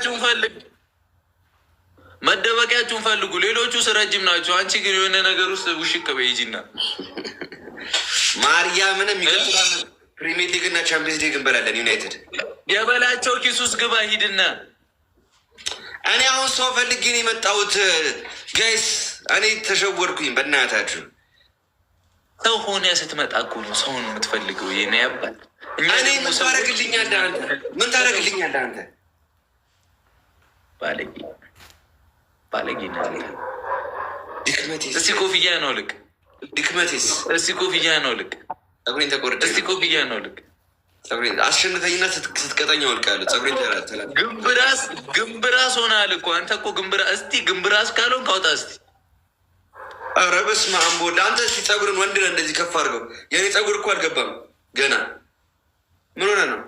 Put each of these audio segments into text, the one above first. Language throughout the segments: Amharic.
መደበቂያችሁን ፈልግ፣ መደበቂያችሁን ፈልጉ። ሌሎቹ ረጅም ናቸው። አንቺ ግን የሆነ ነገር ውስጥ ውሽቅ በይጂና ማርያምንም ይቀጥላል። ፕሪሚየር ሊግ እና ቻምፒየንስ ሊግ እንበላለን። ዩናይትድ የበላቸው ኪስ ውስጥ ግባ ሂድና። እኔ አሁን ሰው ፈልጌ ነው የመጣሁት ጋይስ። እኔ ተሸወርኩኝ በእናታችሁ። ሰው ሆነ ስትመጣ እኮ ነው ሰውን የምትፈልገው። ይሄን ያባል እኔ ምን ታደርግልኛለህ አንተ? ምን ታደርግልኛለህ አንተ? ባለጌ ባለጌ ነው። ድክመቴስ እስቲ ኮፍያ ነው ልክ። ድክመቴስ እስቲ ኮፍያ ነው ልክ። ጸጉሬን ተቆርጬ እስቲ ኮፍያ ነው ልክ። ጸጉሬን አሸንፈኝና ስትቀጠኝ ወልቃለሁ። ጸጉሬን ተላተላ ግንብራስ ሆነሃል እኮ አንተ እኮ ግንብራ። እስቲ ግንብራስ ካልሆንክ አውጣ እስቲ። ኧረ በስመ አብ ወልድ። አንተ እስቲ ጸጉርን ወንድ ነህ እንደዚህ ከፍ አድርገው። የኔ ጸጉር እኮ አልገባም ገና። ምን ሆነ ነው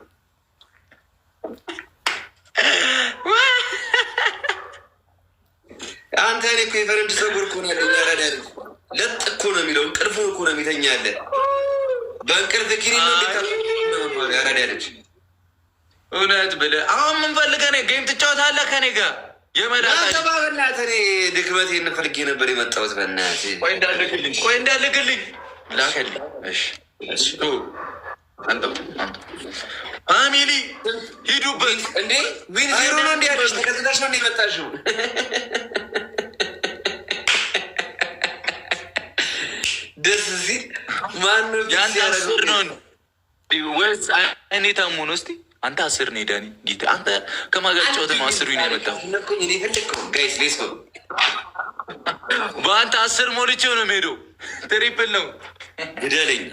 አንተ? እኔ እኮ የፈረንጅ ጸጉር እኮ ነው ያለኝ። ያራዳ ለጥ እኮ ነው የሚለው። እንቅልፉ እኮ ነው የሚተኛ ያለ። በእንቅልፍ ኪኒ ነው ያራዳ ልጅ። እውነት ብለህ አሁን ምን ፈልገህ ነው? ጌም ትጫወታለህ ከኔ ጋር? የመዳታ በእናትህ እኔ ድክመቴ እንፈልጌ ነበር የመጣሁት። በእናትህ ቆይ እንዳልክልኝ ላከልኝ። እሺ አንተ ፋሚሊ ሂዱበት እንዴ! ዊን ዜሮ ነው እንዲ ያለች ተከትታች ነው እንዲ መጣሽው። ደስ ሲል ማነው የአንተ 10 ነው ወይስ እኔ ታሙ ነው? እስቲ አንተ 10 ነው ዳኒ ጌታ። አንተ ከማጋጫወት ነው 10 ነው የመጣው። ጋይስ ሌስ ጎ። በአንተ 10 ሞልቼው ነው የምሄደው። ትሪፕል ነው ግደለኝ።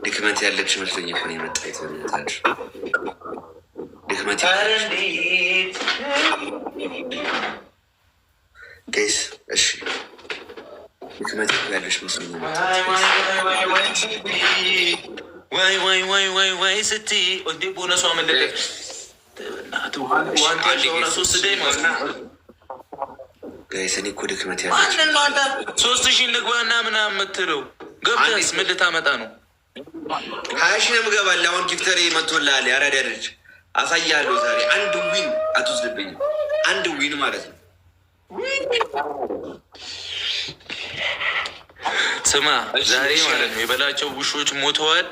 ድክመት ያለች መስሎኝ እኮ ነው የመጣሁት። ድክመት ጋይስ እሺ፣ ድክመት ያለች መስሎኝ ወይ ስትይ እንዴ ቦነሷ መለጠ ጋይስ። እኔ እኮ ድክመት ያለች 3000 ንግባና ምናምን የምትለው ገብተስ ምን ልታመጣ ነው? 20 ሺህ ነው የምገባልህ። አሁን ጊፍተሬ መጥቶልሃል። ያራዳ ልጅ አሳያለሁ ዛሬ። አንድ ዊን አትወስድብኝም። አንድ ዊን ማለት ነው። ስማ ዛሬ ማለት ነው የበላቸው ውሾች ሞተዋል።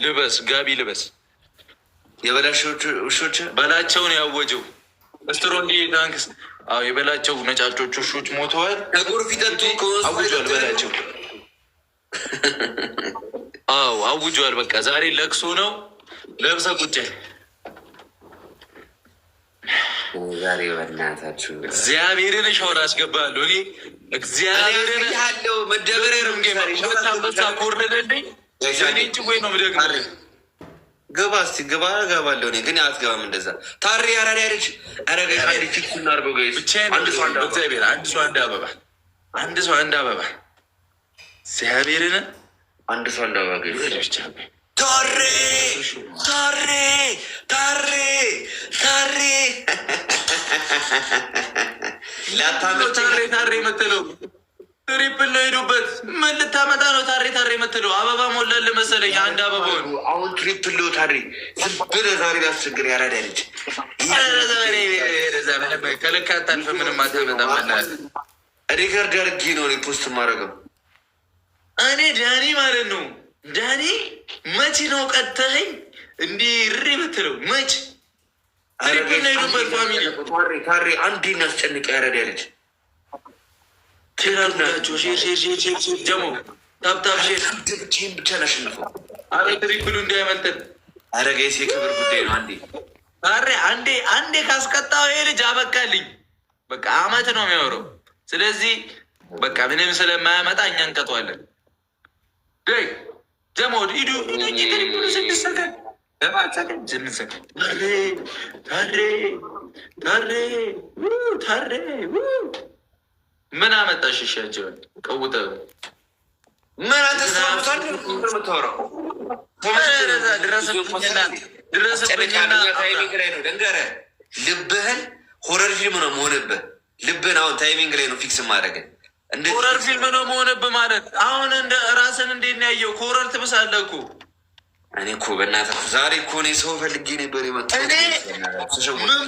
ልበስ ጋቢ ልበስ። የበላቸው ውሾች በላቸውን ያወጀው ስትሮንግ ታንክስ። አዎ የበላቸው ነጫጮች ውሾች ሞተዋል። ከጎርፍ ይጠጡ አውጇል በላቸው። አዎ አውጇል። በቃ ዛሬ ለቅሶ ነው። ለብሰ ቁጭ ዛሬ በእናታችሁ እግዚአብሔርን ሻወር አስገባለሁ። እኔ እግዚአብሔርን ያለው መደበሪያም ጌታ ኮርደልኝ ወይ ነው ምደግ ገባ እስቲ ገባ ገባለሁ። እኔ ግን አትገባም እንደዛ ታሪ ያራዳ ያለች አረጋ ፊክስ እናድርገው ጋይስ። አንድ ሰው አንድ አበባ አንድ ሰው አንድ አበባ እግዚአብሔርን አንድ ሰው አንድ አበባ ጋይስ። ታሬ ታሬ የምትለው ትሪፕል ነው። ሄዱበት ምን ልታመጣ ነው? ታሬ የምትለው አበባ ሞላልህ መሰለኝ። አንድ አበባውን አሁን ትሪፕል ነው። ታሬ ዝም ብለህ ዛሬ ላስቸግር ያራዳ ልጅ። ከልክ አታልፍ። ምንም አታመጣም። ሪከርድ አድርጌ ነው ፖስት የማደርገው እኔ ዳኒ ማለት ነው። ዳኒ መቼ ነው ቀጥተኸኝ እንዲህ ሪ የምትለው? መች ትሪፕል ነው። ሄዱበት ፋሚሊ ታሬ አንዴ እናስጨንቅ ያራዳ ልጅ። ቴራላቸው ሼር ጀሞ ታብታብ ሼር ብቻዬን ብቻ ላሸንፈው። አረ ትሪፕሉ እንዳይመልጠን። አረ ጋይስ የክብር ጉዳይ ነው። አንዴ ካስቀጣው ይሄ ልጅ አበቃልኝ። በቃ አመት ነው የሚያወራው። ስለዚህ በቃ ምንም ስለማያመጣ እኛ እንቀጧለን። ጀሞ ሂዱ እንጂ ትሪፕሉ 6 ሰከንድ 7 ሰከንድ 8 ሰከንድ ታሬ ምን አመጣሽ? ሻጀውን ቀውጠ ምን አንተ ሳምሳን የምታወራው ድረስብኝና ታይሚንግ ላይ ነው። ደንገረ ልብህን ሆረር ፊልም ነው መሆንብህ። ልብህን አሁን ታይሚንግ ላይ ነው ፊክስ ማድረግ። ሆረር ፊልም ነው መሆንብህ ማለት አሁን እንደ ራስን እንዴት ነው ያየው? ሆረር ትብሳለህ እኮ እኔ እኮ በእናትህ ዛሬ እኮ እኔ ሰው ፈልጌ ነበር የመጣሁት። ምን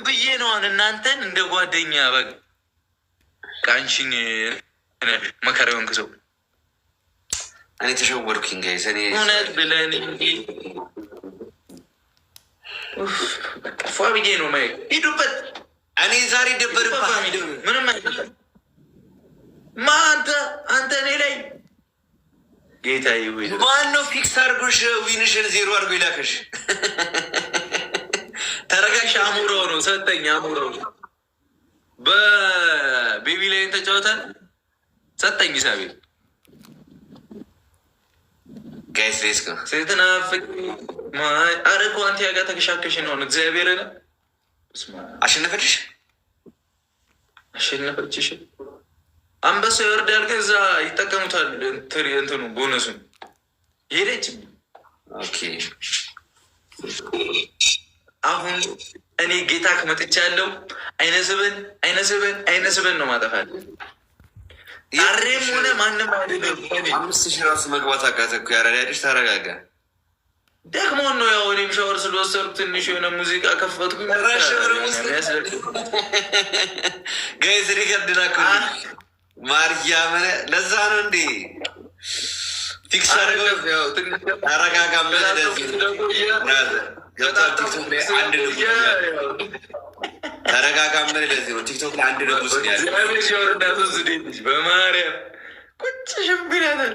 ብዬ ነው አሁን እናንተን እንደ ጓደኛ በቃ ቃንሽን መከራውን ክሰው እኔ ተሸወድኩኝ ጋይስ። እኔ እውነት ብለን ፏ ብዬ ነው ማየት ሂዱበት። እኔ ዛሬ ደበርባ ምንም አንተ እኔ ላይ ጌታ ይሁን። ማነው ፊክስ አድርጎሽ ዊንሽን 0 አድርጎ ይላከሽ? ተረጋሽ። አሙረው ነው ሰጠኝ። አሙረው በቤቢ ላይ ተጫወተን ሰጠኝ። ሳቢ ጋይስ ሌስ ጋር ሴትናፍቅ አረኩ አንተ ያጋ ተከሻከሽ ነው እግዚአብሔር አሸነፈችሽ። አሸነፈችሽ። አንበሳ ይወርዳል፣ ከዛ ይጠቀሙታል። እንትኑ ቦነሱን ሄደች። ኦኬ አሁን እኔ ጌታ ከመጥቻለሁ። አይነስብን ነው ማጠፋል። አሬም ሆነ ማንም 5,000 ራሱ መግባት አቃተኩ። ያረዳያለች ተረጋጋ። ደግሞን ነው ያው እኔም ሻወር ስለወሰድኩ ትንሽ የሆነ ሙዚቃ ከፈትኩ። ጋይስ ሪከርድ ላኩ ማርያምን። ለዛ ነው እንዴ ፊክስ አድርገው ተረጋጋ። ተረጋጋ። ምን ለዚህ ነው ቲክቶክ ላይ አንድ ንጉስ በማርያም ቁጭ ሽብናታል።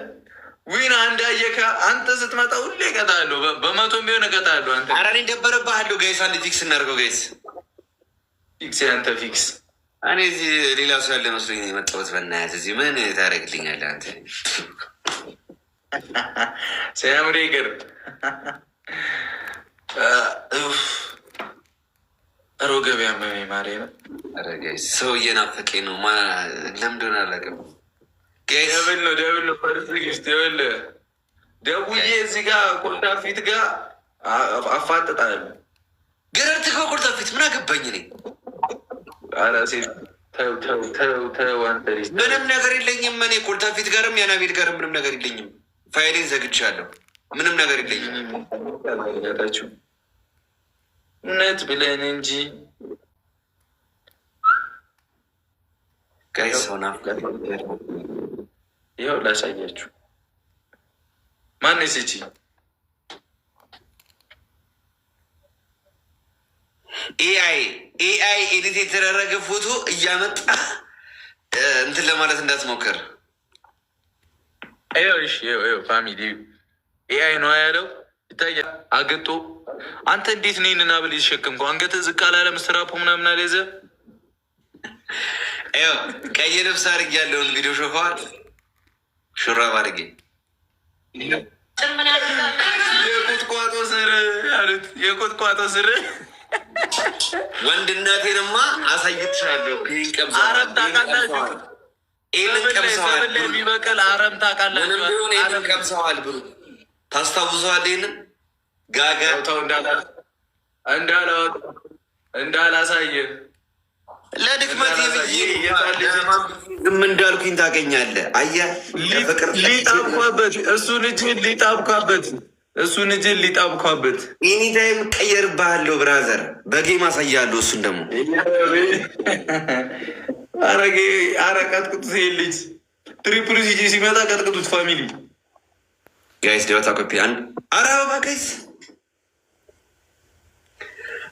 ዊን አንድ አየካ አንተ ስትመጣ ሁሌ እቀጣለሁ፣ በመቶም ቢሆን እቀጣለሁ። አንተ ኧረ እኔ ደበረብሃለሁ። ጋይስ አንድ ፊክስ እናድርገው ጋይስ። ፊክስ አንተ ፊክስ። እኔ እዚህ ሌላ ሰው ያለ መስሎኝ የመጣሁት። በእናትህ እዚህ ምን ታደርግልኛለህ አንተ? ሲያምር ይቅር። ሮ ገበያ ማሪ ነው። ኧረ ጋይስ ሰው እየናፈቀኝ ነው። ለምንድን አላውቅም። ደብል ነው ፐርስጊስት ይወል ደቡዬ እዚህ ጋር ቁርጣ ፊት ጋር አፋጥጣለሁ። ገረድ ትግባ ቁርጣ ፊት ምን አገባኝ እኔ። ኧረ ሴት ተው አንተ ልጅ ምንም ነገር የለኝም እኔ ቁርጣ ፊት ጋርም ያናቤል ጋርም ምንም ነገር የለኝም። ፋይሌን ዘግቻለሁ። ምንም ነገር የለኝም። ታችሁ እውነት ብለን እንጂ ጋይስ ሆና ይኸው ላሳያችሁ። ማነች እቺ? ኤአይ ኤዲት የተደረገ ፎቶ እያመጣ እንትን ለማለት እንዳትሞክር። ፋሚሊ ኤአይ ነው ያለው ይታያል። አገጦ አንተ እንዴት ነው ይህንን አብል የተሸከምከው? አንገት ዝቅ አላለም? ስትራፖ ምናምን አልያዘ? ቀይ ልብስ አድርግ ያለውን ቪዲዮ ሾፈዋል። ሹራብ አድርጌ የቁጥቋጦ ስር አሉት። የቁጥቋጦ ስር ወንድነቴንማ አሳይትሻለሁ። አረም ታውቃላችሁ? የሚበቅል አረም ታውቃላችሁ? ይህንን ቀምሰዋል ብሩ ታስታውሰዋል? ይህንን ጋጋ እንዳላሳየ ለድክመት ምን እንዳልኩኝ ታገኛለህ። አየህ ሊጣብኳበት እሱን እጅን ሊጣብኳበት ኤኒታይም ቀየርብሃለሁ ብራዘር። በጌም አሳያለሁ። እሱን ደግሞ አረ ቀጥቅጡት። ይሄ ልጅ ትሪፕል ሲጂ ሲመጣ ቀጥቅጡት። ፋሚሊ ጋይስ ዲዮታ ኮፒ አንድ አረ አበባ ጋይስ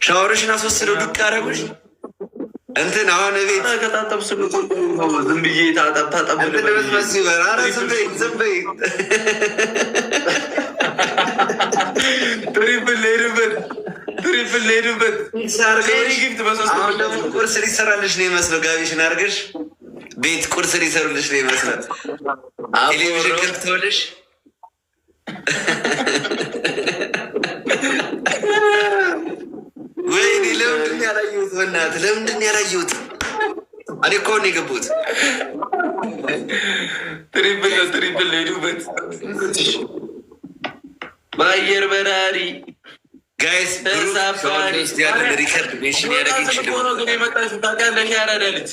ሻወርሽን አስወስደው ዱቅ አረጉሽ እንትን አሁን ቤት ከታጠብ ዝም ብዬ ታጠብ ዝም በይ ትሪፕል ሄዱበት አሁን ደግሞ ቁርስ ሊሰራልሽ ነው ይመስለው። ጋቢሽን አድርገሽ ቤት ቁርስ ሊሰሩልሽ ነው ይመስለው። ቴሌቪዥን ከፍተውልሽ ወይኔ ለምንድን ያላየሁት? በእናትህ ለምንድን ያላየሁት? እኔ እኮ ነው የገቡት። ትሪፕል ሄዱበት በአየር በራሪ ጋይስ ሪከርድ ሜሽን ያደረገች ታውቃለሽ? ያራዳ ልጅ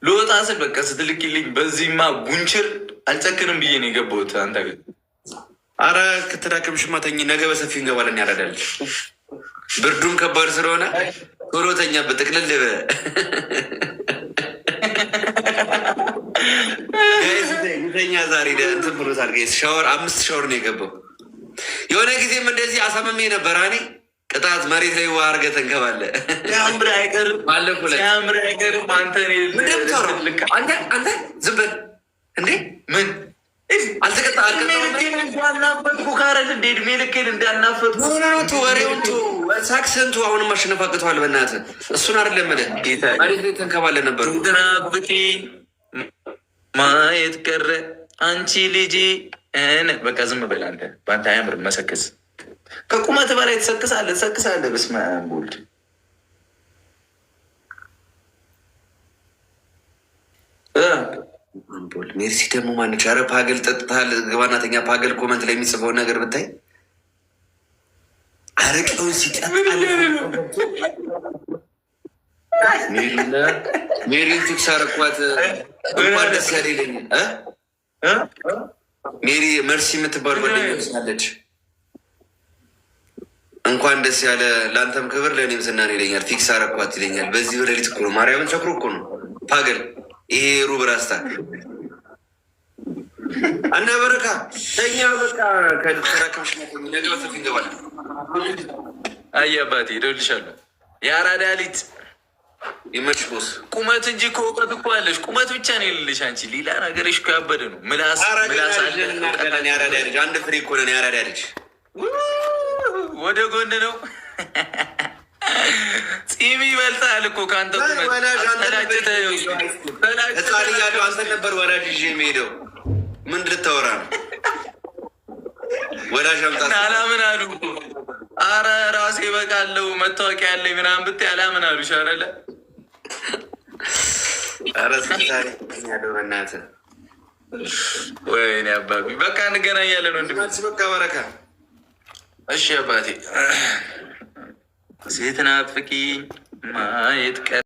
ልወጣ ስል በቃ ስትልክልኝ በዚህማ ጉንችር አልጨክንም ብዬ ነው የገባሁት። አንተ ግን አረ ከተዳከምሽማ ተኝ፣ ነገ በሰፊው እንገባለን። ያረዳል ብርዱም ከባድ ስለሆነ ቶሎ ተኛበት፣ ጥቅልል ተኛ። ዛሬ እንትን ብሎታል። ሻወር 5 ሻወር ነው የገባው። የሆነ ጊዜም እንደዚህ አሳመሜ ነበር እኔ ቅጣት መሬት ላይ ውሃ አድርገህ ተንከባለህ። ሲያምር አይቀርም ሲያምር አይቀርም። አንተ ዝም በል እንዴ! ምን አልተቀጣ እንዳናፈጥኩ ካረል እንደ እድሜ ልኬን እንዳናፈጥኩ ወሬውን ሳክሰንቱ አሁንም አሸነፋቅተዋል። በእናትህ እሱን አይደለም መሬት ላይ ተንከባለህ ነበር። ትናፍቂ ማየት ቀረ አንቺ ልጄ። በቃ ዝም በል አንተ። በአንተ አያምርም መሰክስ። ከቁመት በላይ ትሰክሳለህ። በስመ አብ ወልድ። ሜርሲ ደግሞ ማነች? ኧረ ፓገል ጠጥታል ግባናተኛ ፓገል ኮመንት ላይ የሚጽፈውን ነገር ብታይ አረቄውን ሲጠጣ ሜሪን ፊክስ አረኳት። እንኳን ደስ ያለ ይለኛል። ሜሪ መርሲ የምትባል ጓደኛ አለች። እንኳን ደስ ያለ ለአንተም ክብር ለእኔም ዝናን ይለኛል። ፊክስ አረኳት ይለኛል። በዚህ በሌሊት እኮ ነው ማርያምን ሰክሮ እኮ ነው ፓገል። ይሄ ሩብ ራስታ አና በረካ ተኛ። በቃ ከተራከምሽ ነገ በሰፊ እንገባለን። አይ አባቴ እደውልልሻለሁ። የአራዳ ልጅ ይመች ቦስ። ቁመት እንጂ ከእውቀት እኮ አለሽ። ቁመት ብቻ ነው የሌለሽ አንቺ። ሌላ ነገርሽ እኮ ያበደ ነው። ምላስ አለ። የአራዳ ልጅ አንድ ፍሬ እኮ ነን። የአራዳ ልጅ ወደ ጎን ነው። ፂሚ ይበልጣል እኮ ከአንተ ቁመት። ህፃን እያለሁ አንተ ነበር ወላጅ ይዤ የሚሄደው። ምን ልታወራ ነው? ወላጅ አምጣት አላምን አሉ። አረ ራሴ በቃለው መታወቂያ ያለኝ ምናምን ብታይ አላምን አሉ። ሻረለ አረ ስታሪ ያለው በእናትህ ወይኔ አባቢ። በቃ እንገናኛለን ወንድም። በቃ በረካ። እሺ አባቴ። ሴት ናፍቂኝ ማየት ቀር